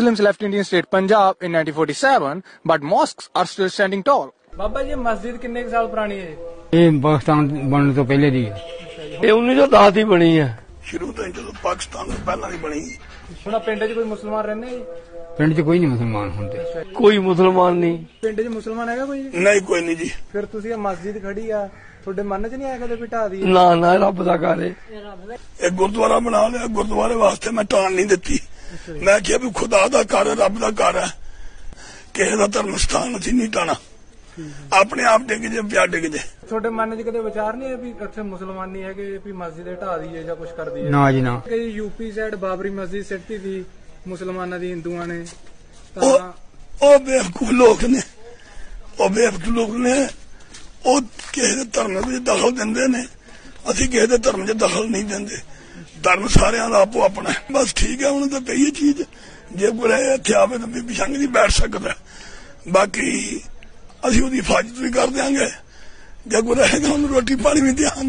Muslims left Indian state Punjab in 1947, but mosques are still standing tall. बाबा जी मस्जिद कितने साल पुरानी है? ये पाकिस्तान बनने तो पहले दी है। ये 1910 ਦੀ ਬਣੀ ਹੈ। शुरू तो जो पाकिस्तान से पहला ही बनी। ਹੁਣ ਪਿੰਡ 'ਚ ਕੋਈ ਮੁਸਲਮਾਨ ਰਹਿੰਦੇ ਜੀ? ਪਿੰਡ 'ਚ ਕੋਈ ਨਹੀਂ ਮੁਸਲਮਾਨ ਹੁੰਦੇ। ਕੋਈ ਮੁਸਲਮਾਨ ਨਹੀਂ। ਪਿੰਡ 'ਚ ਮੁਸਲਮਾਨ ਹੈਗਾ ਕੋਈ? नहीं कोई नहीं जी। ਫਿਰ ਤੁਸੀਂ ਇਹ ਮਸਜਿਦ ਖੜੀ ਆ ਤੁਹਾਡੇ ਮਨ 'ਚ ਨਹੀਂ ਆਇਆ ਕਦੇ ਵੀ ਢਾਹ ਦੀ? ਨਾ ਨਾ ਰੱਬ ਦਾ ਘਰ ਹੈ। एक गुरुद्वारा बना लिया, गुरुद्वारे वास्ते मैं टाण नहीं दिती। मैं क्या भी खुदा दा घर है, रब दा घर है, किसी दा धर्म स्थान असीं नहीं टाणा। अपने आप डिग जे पिया डिग जे। ਤੁਹਾਡੇ ਮਨ 'ਚ ਕਦੇ ਵਿਚਾਰ ਨਹੀਂ ਹੈ ਵੀ ਇੱਥੇ ਮੁਸਲਮਾਨ ਨਹੀਂ ਹੈਗੇ ਵੀ ਮਸਜਿਦ ਢਾਹ ਦੀ ਹੈ ਜਾਂ ਕੁਝ ਕਰ ਦੀ ਹੈ? ਨਾ ਜੀ ਨਾ। ਕਈ ਯੂਪੀ ਸਾਈਡ ਬਾਬਰੀ ਮਸਜਿਦ ਸਿੱਟੀ ਸੀ ਮੁਸਲਮਾਨਾਂ ਦੀ ਹਿੰਦੂਆਂ ਨੇ ਉਹ ਬੇਵਕੂਫ ਲੋਕ ਨੇ, ਉਹ ਬੇਵਕੂਫ ਲੋਕ ਨੇ, ਉਹ ਕਿਸੇ ਦੇ ਧਰਮ ਵਿੱਚ ਦਖਲ ਦਿੰਦੇ ਨੇ। ਅਸੀਂ ਕਿਸੇ ਦੇ ਧਰਮ 'ਚ ਦਖਲ ਨਹੀਂ ਦਿੰਦੇ। ਧਰਮ ਸਾਰਿਆਂ ਦਾ ਆਪੋ ਆਪਣਾ। ਬਸ ਠੀਕ ਹੈ, ਹੁਣ ਤਾਂ ਪਈ ਚੀਜ਼ ਜੇ ਕੋਈ ਇੱਥੇ ਆਵੇ ਤਾਂ ਬੀਬੀ ਸੰਗ ਨਹੀਂ ਬੈਠ ਸਕਦਾ। ਬਾਕੀ ਅਸੀਂ ਉਹਦੀ ਹਿਫਾਜ਼ਤ ਵੀ ਕਰ ਦਿਆਂਗੇ, ਜੇ ਕੋਈ ਰਹੇਗਾ ਉਹਨੂੰ ਰੋਟੀ ਪਾਣੀ ਵੀ ਦਿਆਂਗੇ।